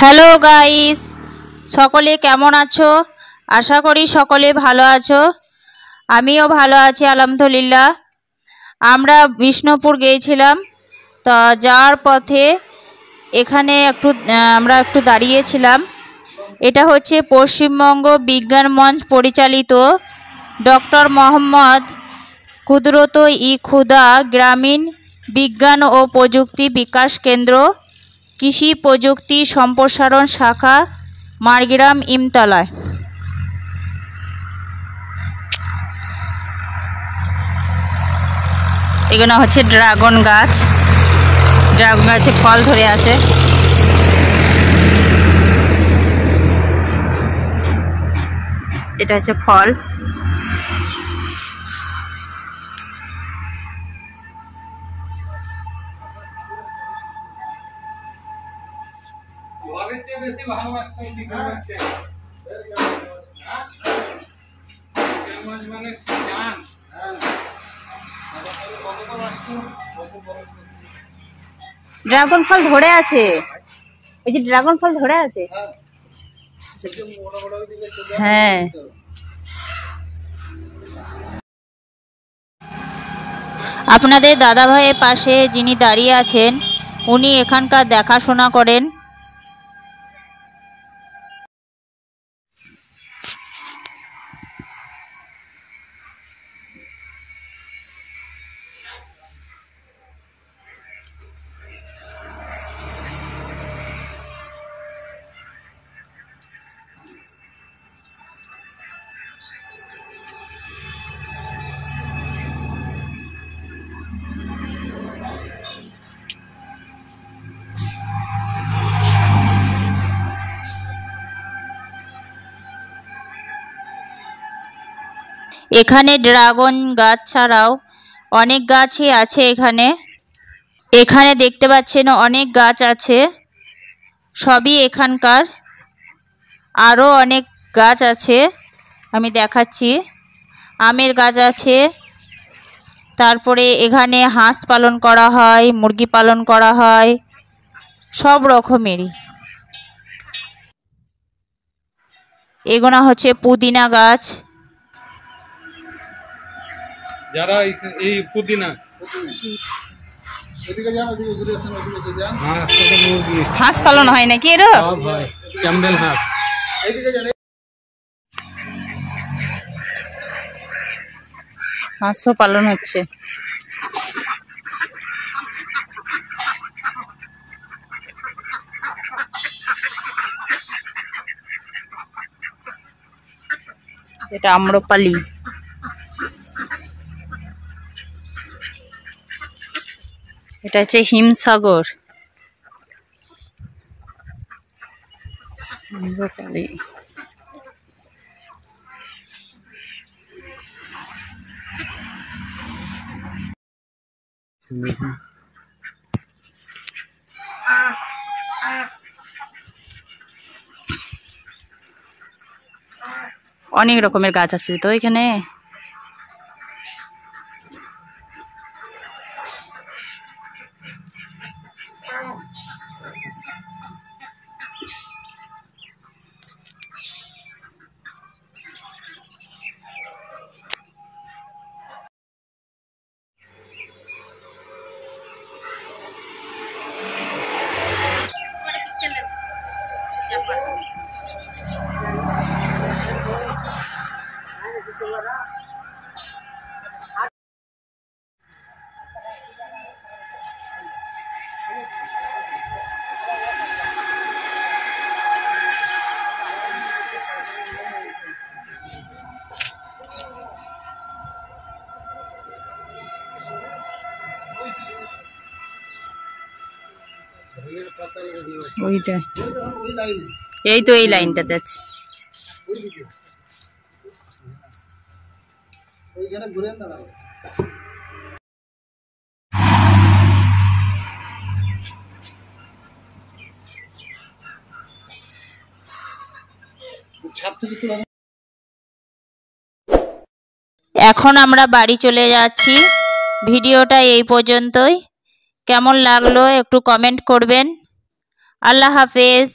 Hello guys, সকলে কেমন আছো? আশা করি সকলে ভালো আছো। আমিও ভালো আছি আলহামদুলিল্লাহ। আমরা বিষ্ণুপুর গিয়েছিলাম, তো যাওয়ার পথে এখানে আমরা একটু দাঁড়িয়েছিলাম। এটা হচ্ছে পশ্চিমবঙ্গ বিজ্ঞান মঞ্চ পরিচালিত ডক্টর মোহাম্মদ কুদরত-ই-খুদা গ্রামীণ বিজ্ঞান ও প্রযুক্তি বিকাশ কেন্দ্র, কৃষি প্রযুক্তি সম্প্রসারণ শাখা, মারগ্রাম ইমতলায়। এগুলো হচ্ছে ড্রাগন গাছ, ড্রাগন গাছে ফল ধরে আছে। এটা হচ্ছে ফল। ড্রাগন ফল ধরে আছে, এই যে ড্রাগন ফল ধরে আছে। হ্যাঁ, আপনাদের দাদা ভাইয়ের পাশে যিনি দাঁড়িয়ে আছেন, উনি এখানকার দেখাশোনা করেন। এখানে ড্রাগন গাছ ছাড়াও অনেক গাছই আছে। এখানে দেখতে পাচ্ছেন অনেক গাছ আছে, সবই এখানকার। আরও অনেক গাছ আছে, আমি দেখাচ্ছি। আমের গাছ আছে, তারপরে এখানে হাঁস পালন করা হয়, মুরগি পালন করা হয়, সব রকমেরই। এগুলো হচ্ছে পুদিনা গাছ। যারা এই পুদিনা হাঁস পালন হয় নাকি? এর ক্যাম্বেল হাঁস। হাঁসও পালন হচ্ছে। এটা আম্রপালি। এটা হচ্ছে হিমসাগর। আম্রপালি। অনেক রকমের গাছ আছে তো এখানে। ওইটা, এই তো এই লাইনটাতে আছে। এখন আমরা বাড়ি চলে যাচ্ছি। ভিডিওটা এই পর্যন্তই। কেমন লাগলো একটু কমেন্ট করবেন। আল্লাহ হাফেজ।